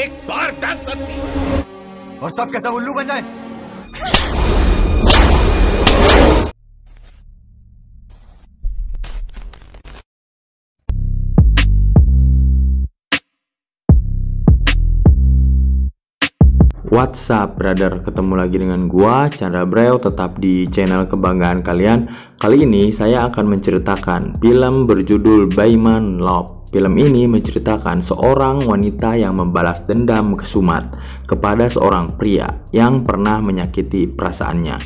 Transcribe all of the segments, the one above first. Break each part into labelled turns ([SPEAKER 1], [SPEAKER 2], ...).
[SPEAKER 1] एक बार तक करती
[SPEAKER 2] और सब कैसा उल्लू बन जाए।
[SPEAKER 3] What's up brother, ketemu lagi dengan gua Chandra Breo, tetap di channel kebanggaan kalian. Kali ini saya akan menceritakan film berjudul Bayman Love. Film ini menceritakan seorang wanita yang membalas dendam kesumat kepada seorang pria yang pernah menyakiti perasaannya.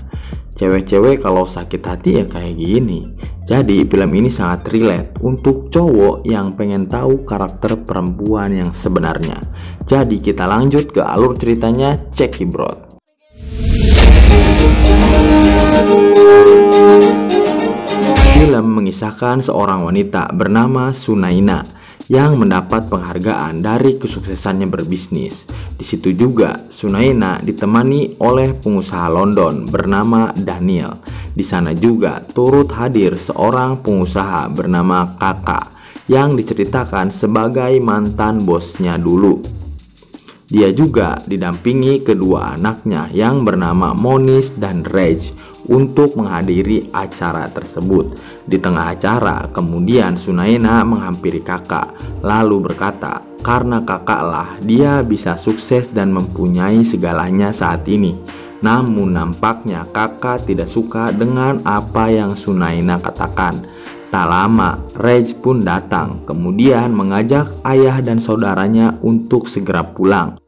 [SPEAKER 3] Cewek-cewek kalau sakit hati ya kayak gini. Jadi film ini sangat relate untuk cowok yang pengen tahu karakter perempuan yang sebenarnya. Jadi kita lanjut ke alur ceritanya, check it bro. Film mengisahkan seorang wanita bernama Sunaina yang mendapat penghargaan dari kesuksesannya berbisnis. Di situ juga Sunaina ditemani oleh pengusaha London bernama Daniel. Di sana juga turut hadir seorang pengusaha bernama Kakak yang diceritakan sebagai mantan bosnya dulu. Dia juga didampingi kedua anaknya yang bernama Monis dan Reg untuk menghadiri acara tersebut. Di tengah acara, kemudian Sunaina menghampiri Kakak, lalu berkata, karena Kakaklah dia bisa sukses dan mempunyai segalanya saat ini. Namun nampaknya Kakak tidak suka dengan apa yang Sunaina katakan. Tak lama, Reg pun datang, kemudian mengajak ayah dan saudaranya untuk segera pulang.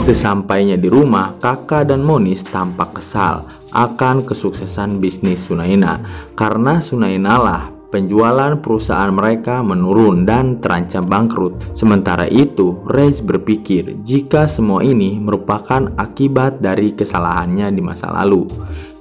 [SPEAKER 3] Sesampainya di rumah, Kakak dan Monis tampak kesal akan kesuksesan bisnis Sunaina karena Sunaina lah penjualan perusahaan mereka menurun dan terancam bangkrut. Sementara itu, Reg berpikir jika semua ini merupakan akibat dari kesalahannya di masa lalu.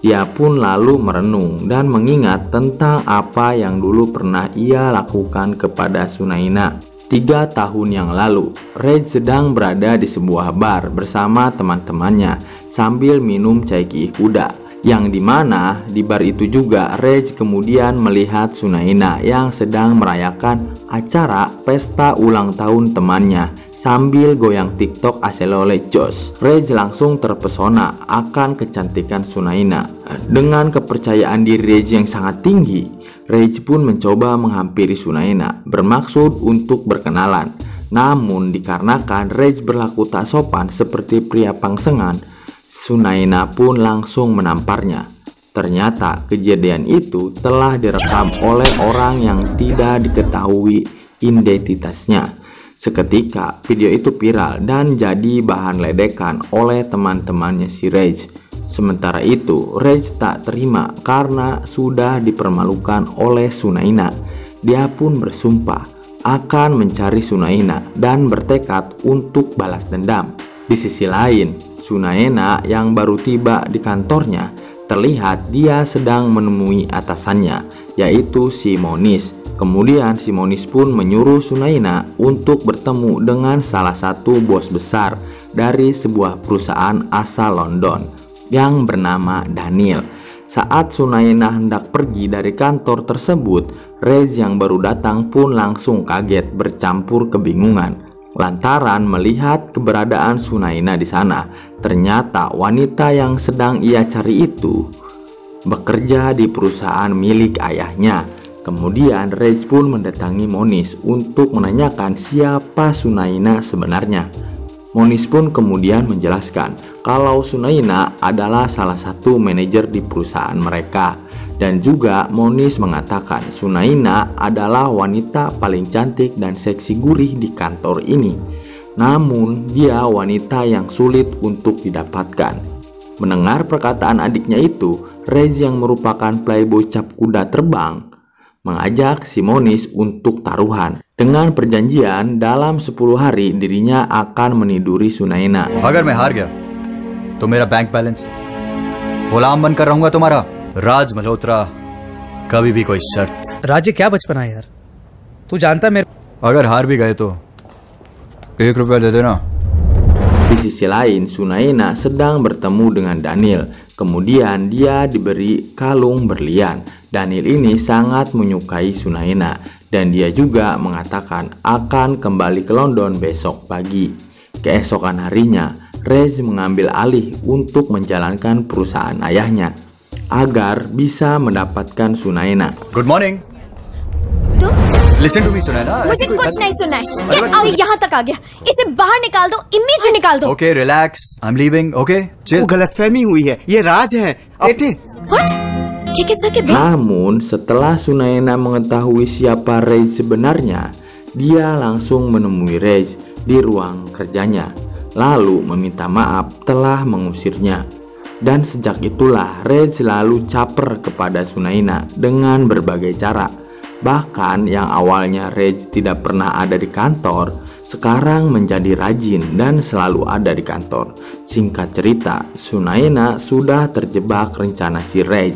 [SPEAKER 3] Dia pun lalu merenung dan mengingat tentang apa yang dulu pernah ia lakukan kepada Sunaina. 3 tahun yang lalu, Reg sedang berada di sebuah bar bersama teman-temannya sambil minum cai kiih kuda. Yang dimana di bar itu juga Reg kemudian melihat Sunaina yang sedang merayakan acara pesta ulang tahun temannya sambil goyang TikTok asal oleh Josh. Reg langsung terpesona akan kecantikan Sunaina. Dengan kepercayaan diri Reg yang sangat tinggi, Reg pun mencoba menghampiri Sunaina bermaksud untuk berkenalan. Namun dikarenakan Reg berlaku tak sopan seperti pria pangsengan, Sunaina pun langsung menamparnya. Ternyata kejadian itu telah direkam oleh orang yang tidak diketahui identitasnya. Seketika video itu viral dan jadi bahan ledekan oleh teman-temannya si Reg. Sementara itu Reg tak terima karena sudah dipermalukan oleh Sunaina. Dia pun bersumpah akan mencari Sunaina dan bertekad untuk balas dendam. Di sisi lain, Sunaina yang baru tiba di kantornya terlihat dia sedang menemui atasannya, yaitu si Monis. Kemudian si Monis pun menyuruh Sunaina untuk bertemu dengan salah satu bos besar dari sebuah perusahaan asal London yang bernama Daniel. Saat Sunaina hendak pergi dari kantor tersebut, Reg yang baru datang pun langsung kaget bercampur kebingungan lantaran melihat keberadaan Sunaina di sana. Ternyata wanita yang sedang ia cari itu bekerja di perusahaan milik ayahnya. Kemudian Reg pun mendatangi Monis untuk menanyakan siapa Sunaina sebenarnya. Monis pun kemudian menjelaskan kalau Sunaina adalah salah satu manajer di perusahaan mereka. Dan juga Monis mengatakan Sunaina adalah wanita paling cantik dan seksi gurih di kantor ini. Namun dia wanita yang sulit untuk didapatkan. Mendengar perkataan adiknya itu, Reg yang merupakan playboy cap kuda terbang mengajak si Monis untuk taruhan dengan perjanjian dalam 10 hari dirinya akan meniduri Sunaina.
[SPEAKER 2] अगर मैं हार गया तो मेरा bank balance गुलाम बनकर रहूंगा तुम्हारा। राज मल्होत्रा, कभी भी कोई शर्त।
[SPEAKER 4] राज्य क्या बचपना है यार, तू जानता मेरे।
[SPEAKER 2] अगर हार भी गए तो 1 रुपया दे देना।
[SPEAKER 3] Di sisi lain, Sunaina sedang bertemu dengan Daniel. Kemudian dia diberi kalung berlian. Daniel ini sangat menyukai Sunaina dan dia juga mengatakan akan kembali ke London besok pagi. Keesokan harinya, Reg mengambil alih untuk menjalankan perusahaan ayahnya agar bisa mendapatkan Sunaina.
[SPEAKER 2] Good morning.
[SPEAKER 1] तुम
[SPEAKER 2] Listen to me, Sunaina.
[SPEAKER 1] मुझे कुछ नहीं सुनना है। क्या अरे यहाँ तक आ गया? इसे बाहर निकाल दो, इमीडिएट निकाल दो।
[SPEAKER 2] Okay, relax. I'm leaving. Okay, chill.
[SPEAKER 4] वो गलतफहमी हुई है, ये राज है। बेटे
[SPEAKER 1] What? ये किसका के बे?
[SPEAKER 3] Namun setelah Sunaina mengetahui siapa Reg sebenarnya, dia langsung menemui Reg di ruang kerjanya, lalu meminta maaf telah mengusirnya. Dan sejak itulah Reg selalu caper kepada Sunaina dengan berbagai cara. Bahkan yang awalnya Reg tidak pernah ada di kantor, sekarang menjadi rajin dan selalu ada di kantor. Singkat cerita, Sunaina sudah terjebak rencana si Reg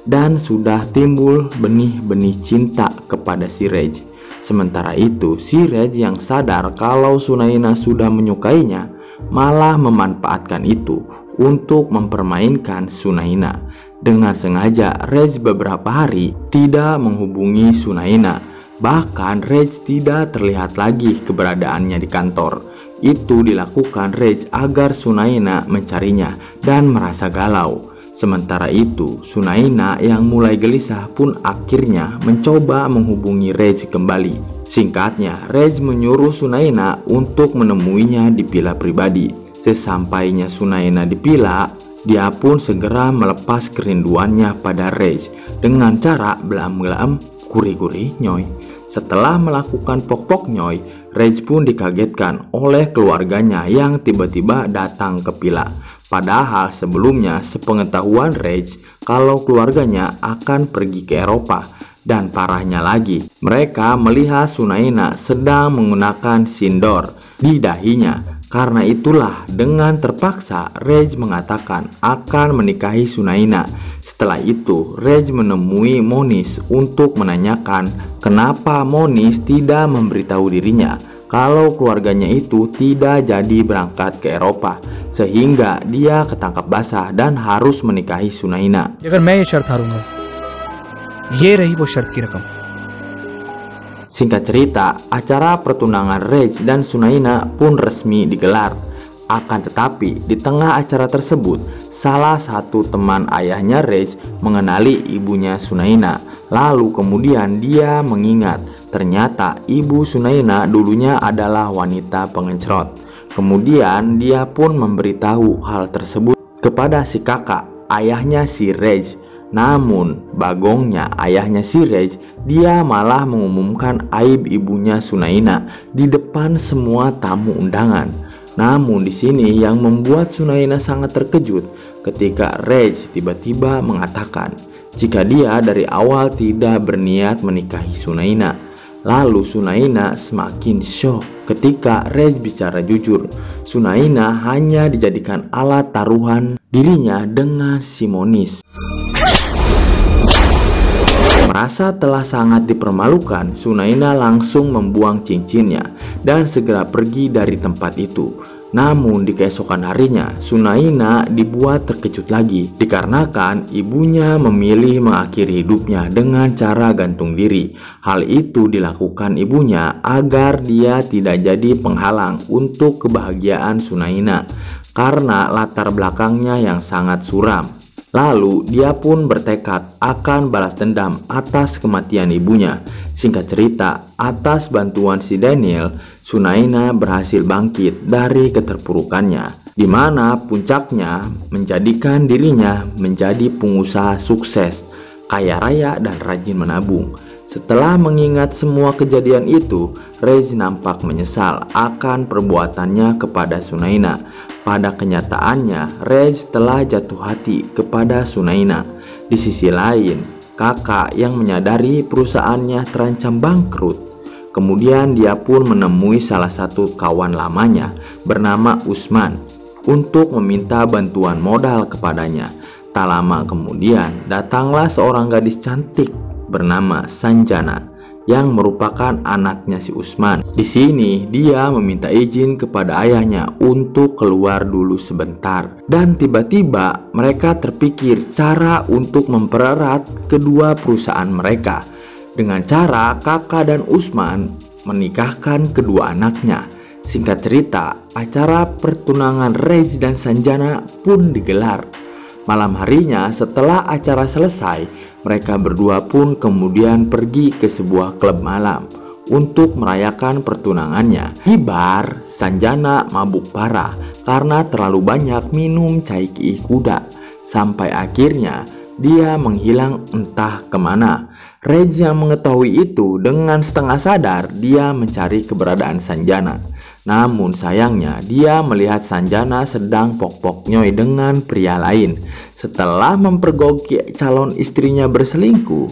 [SPEAKER 3] dan sudah timbul benih-benih cinta kepada si Reg. Sementara itu, si Reg yang sadar kalau Sunaina sudah menyukainya, malah memanfaatkan itu untuk mempermainkan Sunaina. Dengan sengaja, Reg beberapa hari tidak menghubungi Sunaina. Bahkan Reg tidak terlihat lagi keberadaannya di kantor. Itu dilakukan Reg agar Sunaina mencarinya dan merasa galau. Sementara itu, Sunaina yang mulai gelisah pun akhirnya mencoba menghubungi Reg kembali. Singkatnya, Reg menyuruh Sunaina untuk menemuinya di villa pribadi. Sesampainya Sunaina di villa, dia pun segera melepas kerinduannya pada Reg dengan cara belam-belam gurih-gurih nyoy. Setelah melakukan pok-pok nyoy, Reg pun dikagetkan oleh keluarganya yang tiba-tiba datang ke villa. Padahal sebelumnya sepengetahuan Reg kalau keluarganya akan pergi ke Eropa. Dan parahnya lagi, mereka melihat Sunaina sedang menggunakan sindor di dahinya. Karena itulah dengan terpaksa Reg mengatakan akan menikahi Sunaina. Setelah itu Reg menemui Monis untuk menanyakan kenapa Monis tidak memberitahu dirinya kalau keluarganya itu tidak jadi berangkat ke Eropa, sehingga dia ketangkap basah dan harus menikahi Sunaina.
[SPEAKER 5] अगर मैं ये शर्त हारूंगा, ये रही वो शर्त की रकम।
[SPEAKER 3] Singkat cerita, acara pertunangan Reg dan Sunaina pun resmi digelar. Akan tetapi, di tengah acara tersebut, salah satu teman ayahnya Reg mengenali ibunya Sunaina. Lalu kemudian dia mengingat, ternyata ibu Sunaina dulunya adalah wanita pengencrot. Kemudian dia pun memberitahu hal tersebut kepada si kakak, ayahnya si Reg. Namun, bagongnya ayahnya si Reg, dia malah mengumumkan aib ibunya Sunaina di depan semua tamu undangan. Namun di sini yang membuat Sunaina sangat terkejut ketika Reg tiba-tiba mengatakan jika dia dari awal tidak berniat menikahi Sunaina. Lalu Sunaina semakin syok ketika Reg bicara jujur. Sunaina hanya dijadikan alat taruhan dirinya dengan si Monis. Merasa telah sangat dipermalukan, Sunaina langsung membuang cincinnya dan segera pergi dari tempat itu. Namun di keesokan harinya, Sunaina dibuat terkejut lagi dikarenakan ibunya memilih mengakhiri hidupnya dengan cara gantung diri. Hal itu dilakukan ibunya agar dia tidak jadi penghalang untuk kebahagiaan Sunaina karena latar belakangnya yang sangat suram. Lalu dia pun bertekad akan balas dendam atas kematian ibunya. Singkat cerita, atas bantuan si Daniel, Sunaina berhasil bangkit dari keterpurukannya, di mana puncaknya menjadikan dirinya menjadi pengusaha sukses, kaya raya dan rajin menabung. Setelah mengingat semua kejadian itu, Reg nampak menyesal akan perbuatannya kepada Sunaina. Pada kenyataannya, Reg telah jatuh hati kepada Sunaina. Di sisi lain, kakak yang menyadari perusahaannya terancam bangkrut. Kemudian dia pun menemui salah satu kawan lamanya bernama Usman untuk meminta bantuan modal kepadanya. Tak lama kemudian, datanglah seorang gadis cantik bernama Sanjana. yang merupakan anaknya si Usman. Di sini dia meminta izin kepada ayahnya untuk keluar dulu sebentar. Dan tiba-tiba mereka terpikir cara untuk mempererat kedua perusahaan mereka dengan cara kakak dan Usman menikahkan kedua anaknya. Singkat cerita, acara pertunangan Rage dan Sanjana pun digelar. Malam harinya setelah acara selesai, mereka berdua pun kemudian pergi ke sebuah klub malam untuk merayakan pertunangannya. Di bar, Sanjana mabuk parah karena terlalu banyak minum cai kiih kuda. Sampai akhirnya dia menghilang entah kemana. Rage yang mengetahui itu dengan setengah sadar dia mencari keberadaan Sanjana. Namun sayangnya dia melihat Sanjana sedang pok-poknyoy dengan pria lain. Setelah mempergoki calon istrinya berselingkuh,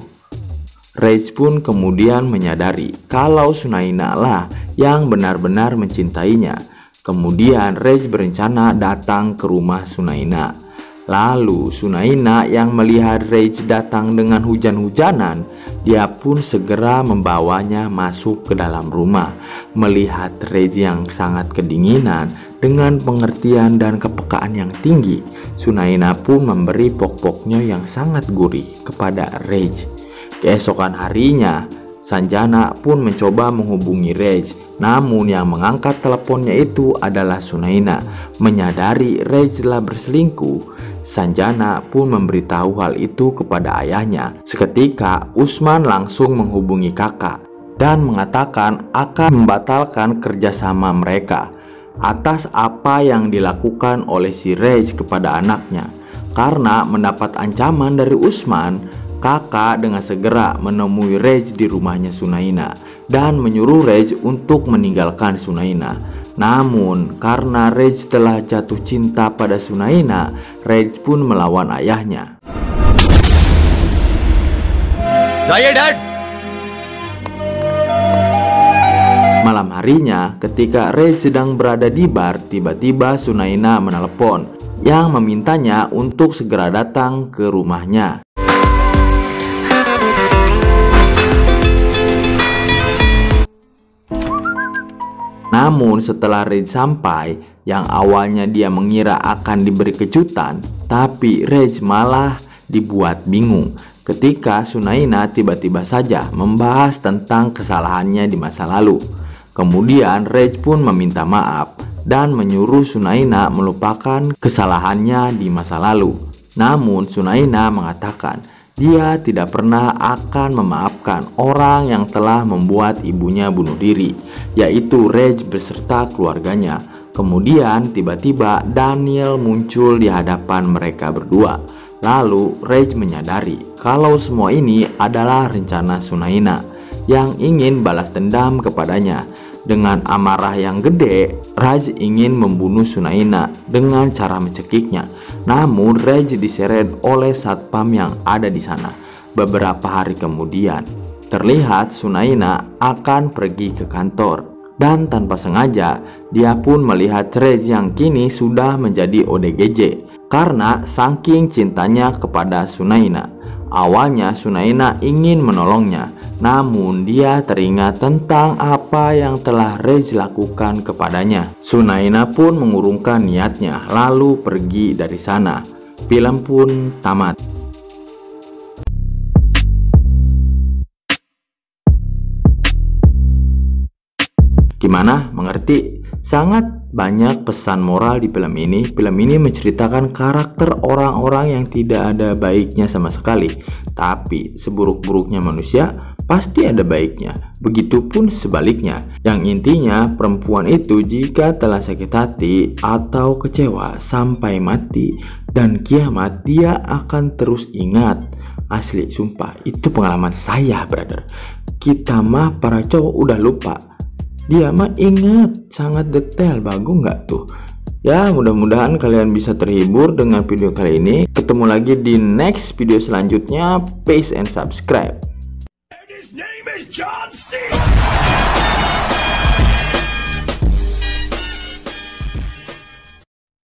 [SPEAKER 3] Rage pun kemudian menyadari kalau Sunaina lah yang benar-benar mencintainya. Kemudian Rage berencana datang ke rumah Sunaina. Lalu Sunaina yang melihat Rage datang dengan hujan-hujanan, dia pun segera membawanya masuk ke dalam rumah. Melihat Rage yang sangat kedinginan dengan pengertian dan kepekaan yang tinggi, Sunaina pun memberi pok-poknya yang sangat gurih kepada Rage. Keesokan harinya, Sanjana pun mencoba menghubungi Rage, namun yang mengangkat teleponnya itu adalah Sunaina. Menyadari Rage telah berselingkuh, Sanjana pun memberitahu hal itu kepada ayahnya. Seketika Usman langsung menghubungi kakak dan mengatakan akan membatalkan kerjasama mereka atas apa yang dilakukan oleh si Rage kepada anaknya. Karena mendapat ancaman dari Usman, kakak dengan segera menemui Rage di rumahnya Sunaina dan menyuruh Rage untuk meninggalkan Sunaina. Namun karena Rage telah jatuh cinta pada Sunaina, Rage pun melawan ayahnya.
[SPEAKER 2] Saya Dad.
[SPEAKER 3] Malam harinya ketika Rage sedang berada di bar, tiba-tiba Sunaina menelepon yang memintanya untuk segera datang ke rumahnya. Namun setelah Rage sampai, yang awalnya dia mengira akan diberi kejutan, tapi Rage malah dibuat bingung ketika Sunaina tiba-tiba saja membahas tentang kesalahannya di masa lalu. Kemudian Rage pun meminta maaf dan menyuruh Sunaina melupakan kesalahannya di masa lalu. Namun Sunaina mengatakan dia tidak pernah akan memaafkan orang yang telah membuat ibunya bunuh diri, yaitu Rage beserta keluarganya. Kemudian tiba-tiba Daniel muncul di hadapan mereka berdua. Lalu Rage menyadari kalau semua ini adalah rencana Sunaina yang ingin balas dendam kepadanya. Dengan amarah yang gede, Rage ingin membunuh Sunaina dengan cara mencekiknya. Namun Rage diseret oleh satpam yang ada di sana. Beberapa hari kemudian, terlihat Sunaina akan pergi ke kantor. Dan tanpa sengaja, dia pun melihat Rage yang kini sudah menjadi ODGJ karena saking cintanya kepada Sunaina. Awalnya Sunaina ingin menolongnya, namun dia teringat tentang apa yang telah Rage lakukan kepadanya. Sunaina pun mengurungkan niatnya lalu pergi dari sana. Film pun tamat. Gimana? Mengerti? Sangat banyak pesan moral di film ini. Film ini menceritakan karakter orang-orang yang tidak ada baiknya sama sekali. Tapi seburuk-buruknya manusia pasti ada baiknya. Begitupun sebaliknya. Yang intinya perempuan itu jika telah sakit hati atau kecewa sampai mati dan kiamat, dia akan terus ingat. Asli, sumpah, itu pengalaman saya, brother. Kita mah para cowok udah lupa, dia mah ingat, sangat detail. Bagus nggak tuh? Ya, mudah-mudahan kalian bisa terhibur dengan video kali ini. Ketemu lagi di next video selanjutnya. Peace and subscribe.
[SPEAKER 6] His name is John C.